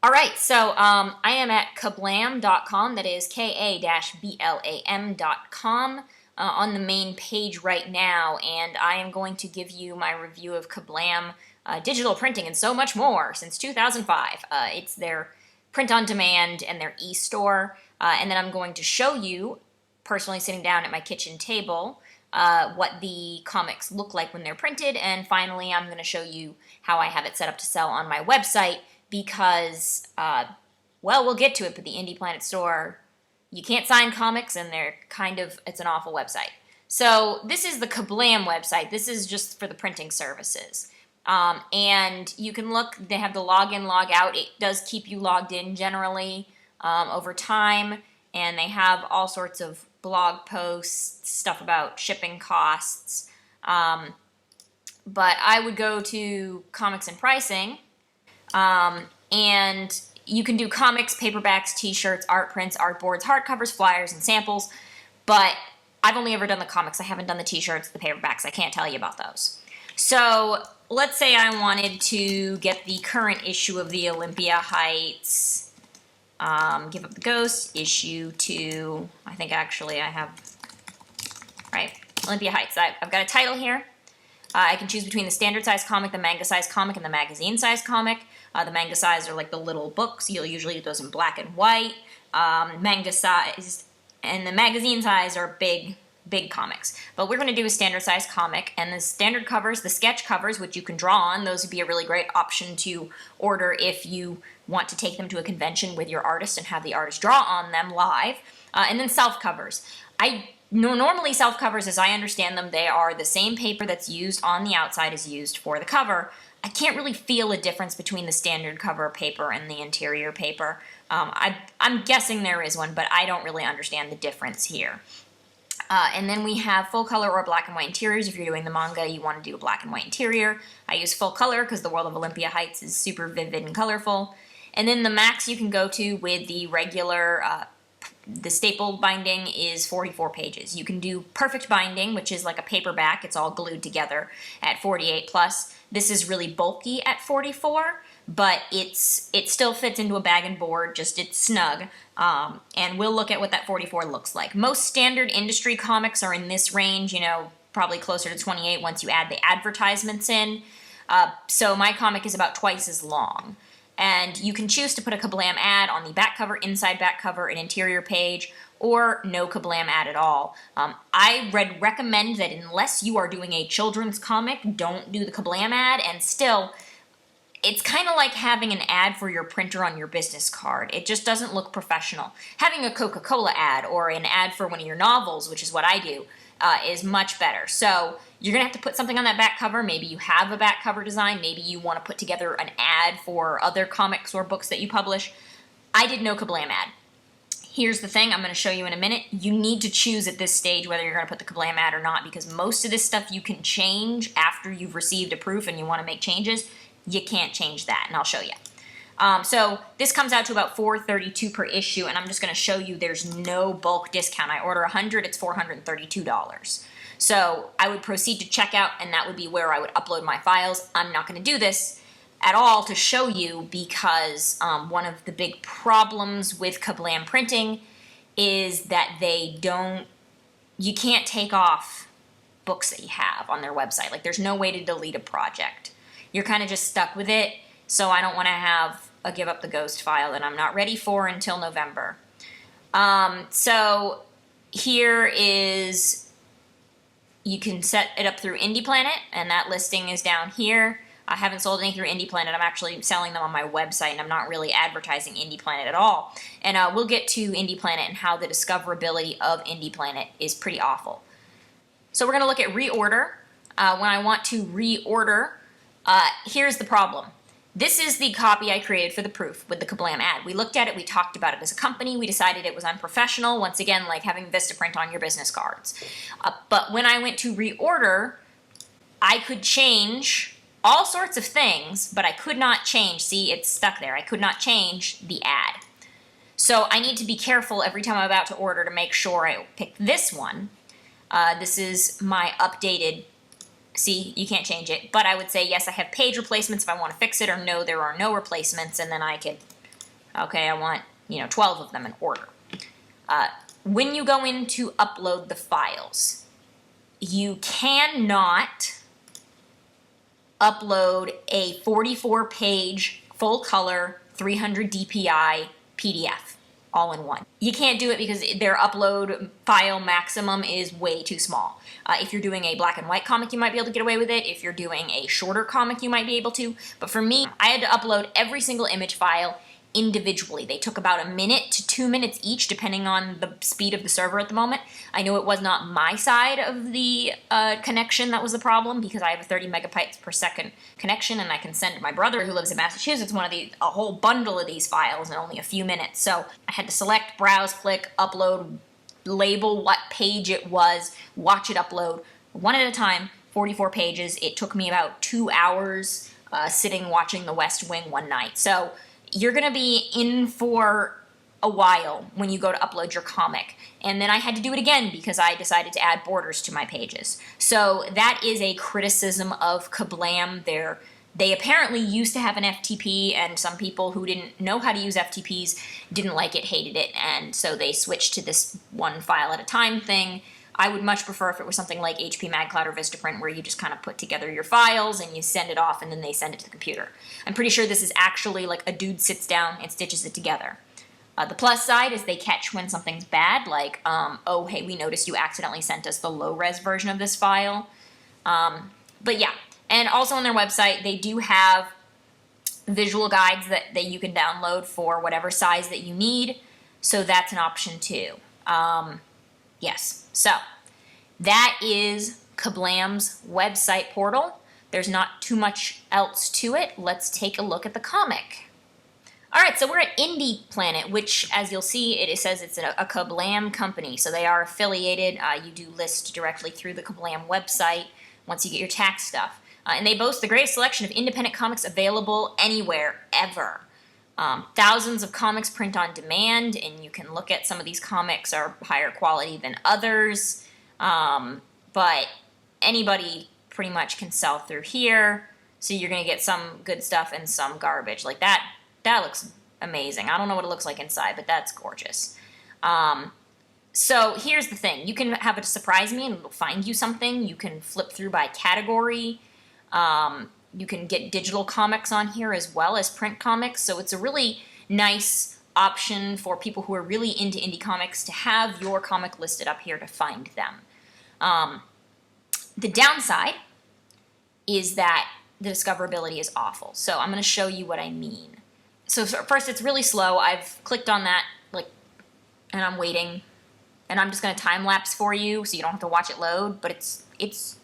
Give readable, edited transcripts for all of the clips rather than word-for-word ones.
All right, so I am at Ka-blam.com, that is Ka-blam.com, on the main page right now, and I am going to give you my review of Ka-blam digital printing and so much more since 2005. It's their print on demand and their e-store, and then I'm going to show you, personally sitting down at my kitchen table, what the comics look like when they're printed, and finally I'm going to show you how I have it set up to sell on my website, because, well, we'll get to it, but the Indie Planet store, you can't sign comics, and it's an awful website. So this is the Ka-blam website. This is just for the printing services. And you can look, they have the login, log out. It does keep you logged in generally over time, and they have all sorts of blog posts, stuff about shipping costs. But I would go to comics and pricing, and you can do comics, paperbacks, t-shirts, art prints, art boards, hardcovers, flyers, and samples, but I've only ever done the comics. I haven't done the t-shirts, the paperbacks. I can't tell you about those. So let's say I wanted to get the current issue of the Olympia Heights, Give Up the Ghost, issue 2, I think actually I have, right, Olympia Heights. I've got a title here. I can choose between the standard size comic, the manga size comic, and the magazine size comic. The manga size are like the little books. You'll usually get those in black and white. Manga size and the magazine size are big comics. But we're going to do a standard size comic, and the standard covers, the sketch covers, which you can draw on, those would be a really great option to order if you want to take them to a convention with your artist and have the artist draw on them live. And then self covers. Normally self covers, as I understand them, they are the same paper that's used on the outside as used for the cover. I can't really feel a difference between the standard cover paper and the interior paper. I'm guessing there is one, but I don't really understand the difference here. And then we have full color or black and white interiors. If you're doing the manga, you want to do a black and white interior. I use full color because the world of Olympia Heights is super vivid and colorful. And then the max you can go to with the regular the staple binding is 44 pages. You can do perfect binding, which is like a paperback. It's all glued together at 48 plus. This is really bulky at 44, but it still fits into a bag and board, just it's snug. And we'll look at what that 44 looks like. Most standard industry comics are in this range, probably closer to 28 once you add the advertisements in. So my comic is about twice as long. And you can choose to put a Ka-blam ad on the back cover, inside back cover, an interior page, or no Ka-blam ad at all. I recommend that unless you are doing a children's comic, don't do the Ka-blam ad, and still, it's kind of like having an ad for your printer on your business card. It just doesn't look professional. Having a Coca-Cola ad or an ad for one of your novels, which is what I do, is much better. So you're going to have to put something on that back cover. Maybe you have a back cover design. Maybe you want to put together an ad for other comics or books that you publish. I did no Ka-blam ad. Here's the thing I'm going to show you in a minute. You need to choose at this stage whether you're going to put the Ka-blam ad or not, because most of this stuff you can change after you've received a proof and you want to make changes. You can't change that, and I'll show you. So this comes out to about $4.32 per issue, and I'm just going to show you there's no bulk discount. I order 100, it's $432. So I would proceed to checkout, and that would be where I would upload my files. I'm not going to do this at all to show you because one of the big problems with Ka-blam printing is that you can't take off books that you have on their website. Like, there's no way to delete a project. You're kind of just stuck with it, so I don't want to have a Give Up the Ghost file that I'm not ready for until November. So here is, you can set it up through Indie Planet, and that listing is down here. I haven't sold any through Indie Planet. I'm actually selling them on my website, and I'm not really advertising Indie Planet at all. And we'll get to Indie Planet and how the discoverability of Indie Planet is pretty awful. So we're going to look at reorder. When I want to reorder, here's the problem. This is the copy I created for the proof with the Ka-blam ad. We looked at it, we talked about it as a company, we decided it was unprofessional, once again, like having Vistaprint on your business cards. But when I went to reorder, I could change all sorts of things, but I could not change, see, it's stuck there, I could not change the ad. So I need to be careful every time I'm about to order to make sure I pick this one. This is my updated. See, you can't change it, but I would say, yes, I have page replacements if I want to fix it, or no, there are no replacements, and then I could Okay, I want, 12 of them in order. When you go in to upload the files, you cannot upload a 44-page, full-color, 300 DPI PDF all in one. You can't do it because their upload file maximum is way too small. If you're doing a black and white comic, you might be able to get away with it. If you're doing a shorter comic, you might be able to. But for me, I had to upload every single image file individually. They took about 1 to 2 minutes each, depending on the speed of the server at the moment. I know it was not my side of the connection that was the problem, because I have a 30 megabytes per second connection, and I can send my brother, who lives in Massachusetts, a whole bundle of these files in only a few minutes. So I had to select, browse, click, upload, label what page it was, watch it upload, one at a time, 44 pages. It took me about 2 hours sitting watching The West Wing one night. So you're going to be in for a while when you go to upload your comic. And then I had to do it again because I decided to add borders to my pages. So that is a criticism of Ka-blam. They apparently used to have an FTP, and some people who didn't know how to use FTPs didn't like it, hated it, and so they switched to this one file at a time thing. I would much prefer if it was something like HP MagCloud or Vistaprint, where you just kind of put together your files and you send it off and then they send it to the computer. I'm pretty sure this is actually like a dude sits down and stitches it together. The plus side is they catch when something's bad, like, oh, hey, we noticed you accidentally sent us the low-res version of this file. But yeah, and also on their website, they do have visual guides that you can download for whatever size that you need, so that's an option too. Yes, so that is Ka-blam's website portal. There's not too much else to it. Let's take a look at the comic. All right, so we're at Indy Planet, which, as you'll see, it says it's a Ka-blam company, so they are affiliated. You do list directly through the Ka-blam website once you get your tax stuff. And they boast the greatest selection of independent comics available anywhere, ever. Thousands of comics print on demand, and you can look at some of these comics are higher quality than others, but anybody pretty much can sell through here, so you're going to get some good stuff and some garbage. Like that looks amazing. I don't know what it looks like inside, but that's gorgeous. So here's the thing. You can have it surprise me and it'll find you something. You can flip through by category. You can get digital comics on here as well as print comics, so it's a really nice option for people who are really into indie comics to have your comic listed up here to find them. The downside is that the discoverability is awful, so I'm going to show you what I mean. So first, it's really slow. I've clicked on that, and I'm waiting, and I'm just going to time lapse for you so you don't have to watch it load, but it's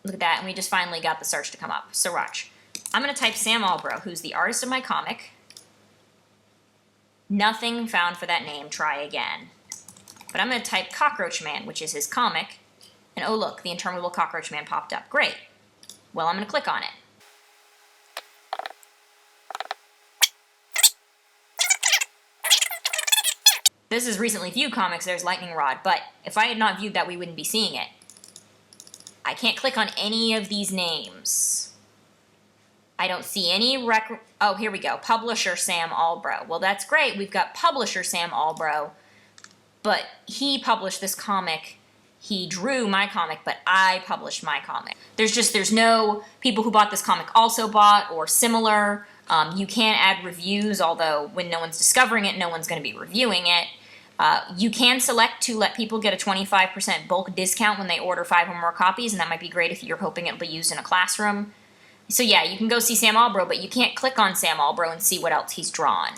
look at that, and we just finally got the search to come up. So watch. I'm going to type Sam Albro, who's the artist of my comic. Nothing found for that name. Try again. But I'm going to type Cockroach Man, which is his comic. And oh look, the Interminable Cockroach Man popped up. Great. Well, I'm going to click on it. This is recently viewed comics. There's Lightning Rod. But if I had not viewed that, we wouldn't be seeing it. I can't click on any of these names. I don't see any oh, here we go. Publisher Sam Albro. Well, that's great. We've got Publisher Sam Albro, but he published this comic. He drew my comic, but I published my comic. There's no people who bought this comic also bought or similar. You can add reviews, although when no one's discovering it, no one's going to be reviewing it. You can select to let people get a 25% bulk discount when they order 5 or more copies, and that might be great if you're hoping it'll be used in a classroom. So yeah, you can go see Sam Albro, but you can't click on Sam Albro and see what else he's drawn.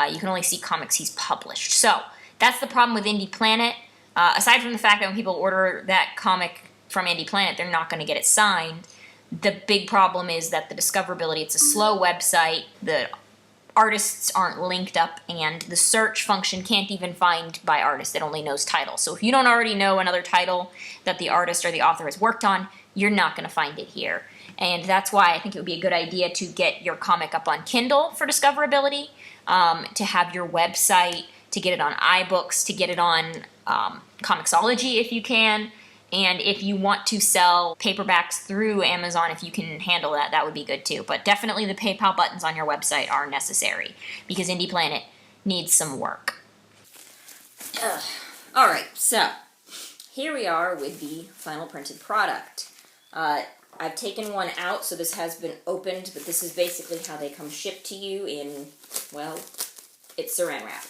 You can only see comics he's published. So that's the problem with Indy Planet. Aside from the fact that when people order that comic from Indy Planet, they're not going to get it signed. The big problem is that the discoverability, it's a slow website, the artists aren't linked up, and the search function can't even find by artist. It only knows title. So if you don't already know another title that the artist or the author has worked on, you're not going to find it here. And that's why I think it would be a good idea to get your comic up on Kindle for discoverability, to have your website to get it on iBooks, to get it on Comixology if you can. And if you want to sell paperbacks through Amazon, if you can handle that, that would be good too. But definitely the PayPal buttons on your website are necessary because Indie Planet needs some work. All right, so here we are with the final printed product. I've taken one out, so this has been opened, but this is basically how they come shipped to you in, well, it's saran wrap.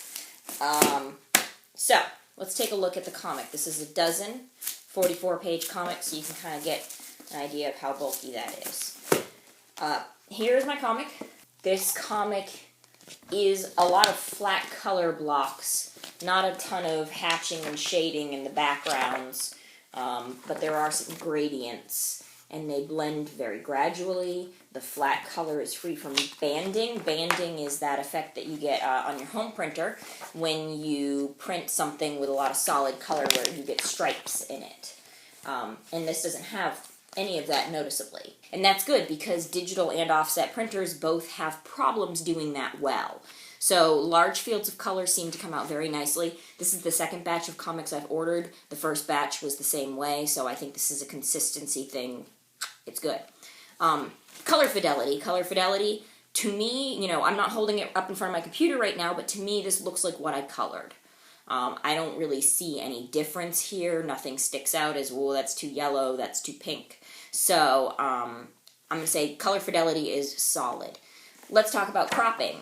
So, let's take a look at the comic. This is a dozen 44-page comic, so you can kind of get an idea of how bulky that is. Here's my comic. This comic is a lot of flat color blocks, not a ton of hatching and shading in the backgrounds, but there are some gradients, and they blend very gradually. The flat color is free from banding. Banding is that effect that you get on your home printer when you print something with a lot of solid color where you get stripes in it. And this doesn't have any of that noticeably. And that's good because digital and offset printers both have problems doing that well. So large fields of color seem to come out very nicely. This is the second batch of comics I've ordered. The first batch was the same way, so I think this is a consistency thing. It's good. Color fidelity. Color fidelity, to me, you know, I'm not holding it up in front of my computer right now, but to me this looks like what I colored. I don't really see any difference here. Nothing sticks out as, well, that's too yellow, that's too pink. So I'm going to say color fidelity is solid. Let's talk about cropping.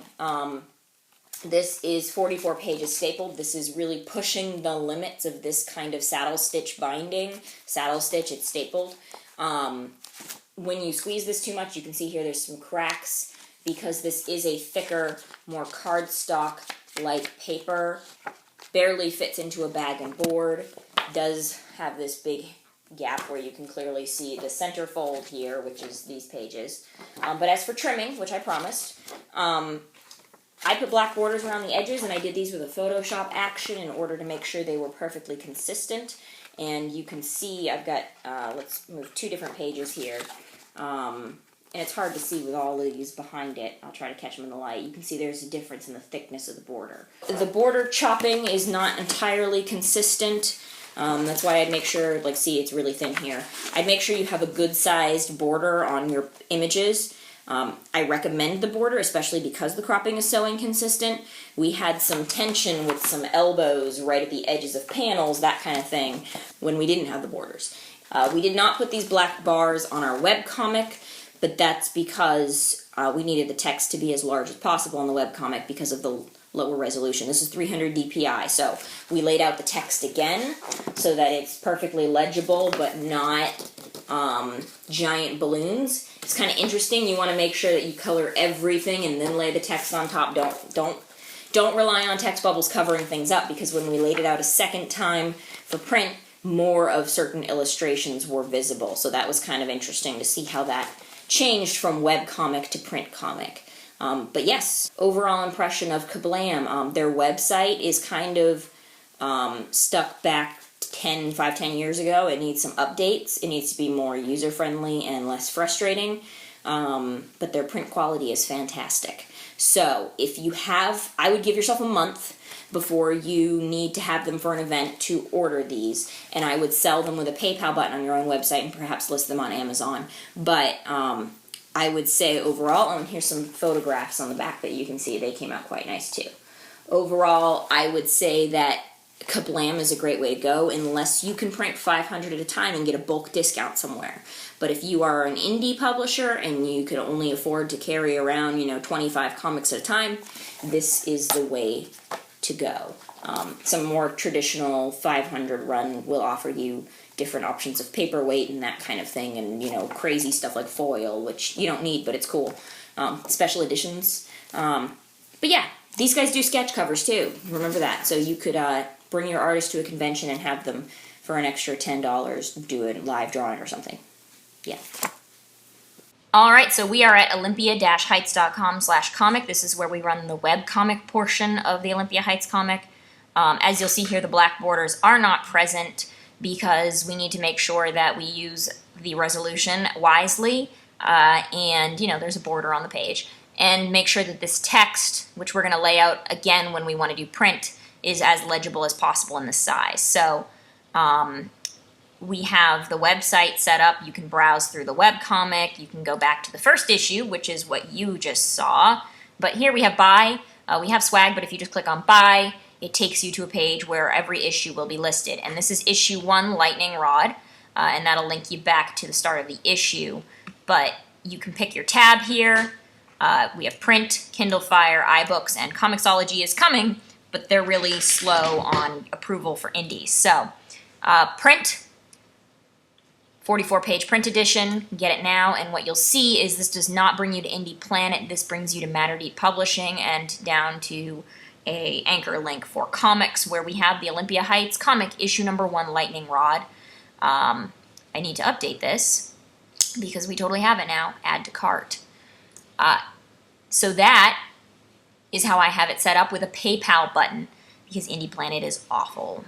This is 44 pages stapled. This is really pushing the limits of this kind of saddle stitch binding. Saddle stitch, it's stapled. When you squeeze this too much, you can see here there's some cracks because this is a thicker, more cardstock-like paper. Barely fits into a bag and board. Does have this big gap where you can clearly see the center fold here, which is these pages. But as for trimming, which I promised, I put black borders around the edges, and I did these with a Photoshop action in order to make sure they were perfectly consistent. And you can see I've got, let's move two different pages here. And it's hard to see with all of these behind it. I'll try to catch them in the light. You can see there's a difference in the thickness of the border. The border chopping is not entirely consistent. That's why I'd make sure, like, see, it's really thin here. I'd make sure you have a good-sized border on your images. I recommend the border, especially because the cropping is so inconsistent. We had some tension with some elbows right at the edges of panels, that kind of thing, when we didn't have the borders. We did not put these black bars on our webcomic, but that's because we needed the text to be as large as possible on the webcomic because of the lower resolution. This is 300 dpi, so we laid out the text again so that it's perfectly legible but not giant balloons. It's kind of interesting. You want to make sure that you color everything and then lay the text on top. Don't rely on text bubbles covering things up, because when we laid it out a second time for print, more of certain illustrations were visible. So that was kind of interesting to see how that changed from webcomic to print comic. But yes, overall impression of Ka-blam. Their website is kind of stuck back 5-10 years ago. It needs some updates. It needs to be more user-friendly and less frustrating. But their print quality is fantastic. So if you have, I would give yourself a month before you need to have them for an event to order these, and I would sell them with a PayPal button on your own website and perhaps list them on Amazon. But I would say overall, and here's some photographs on the back that you can see, they came out quite nice too. Overall, I would say that Ka-blam is a great way to go, unless you can print 500 at a time and get a bulk discount somewhere. But if you are an indie publisher and you can only afford to carry around, 25 comics at a time, this is the way to go. Some more traditional 500 run will offer you different options of paperweight and that kind of thing, and crazy stuff like foil, which you don't need, but it's cool. Special editions. But yeah, these guys do sketch covers too. Remember that. So you could bring your artist to a convention and have them for an extra $10 do a live drawing or something. Yeah. All right, so we are at olympia-heights.com/comic. This is where we run the web comic portion of the Olympia Heights comic. As you'll see here, the black borders are not present because we need to make sure that we use the resolution wisely, and there's a border on the page. And make sure that this text, which we're going to lay out again when we want to do print, is as legible as possible in the size. So we have the website set up. You can browse through the webcomic. You can go back to the first issue, which is what you just saw. But here we have buy. We have swag, but if you just click on buy, it takes you to a page where every issue will be listed. And this is issue 1, Lightning Rod, and that'll link you back to the start of the issue. But you can pick your tab here. We have print, Kindle Fire, iBooks, and Comixology is coming, but they're really slow on approval for Indy. So print, 44-page print edition, get it now, and what you'll see is this does not bring you to Indy Planet. This brings you to Matter Deep Publishing and down to a anchor link for comics, where we have the Olympia Heights comic, issue number 1, Lightning Rod. I need to update this because we totally have it now. Add to cart. So that is how I have it set up with a PayPal button, because Indy Planet is awful.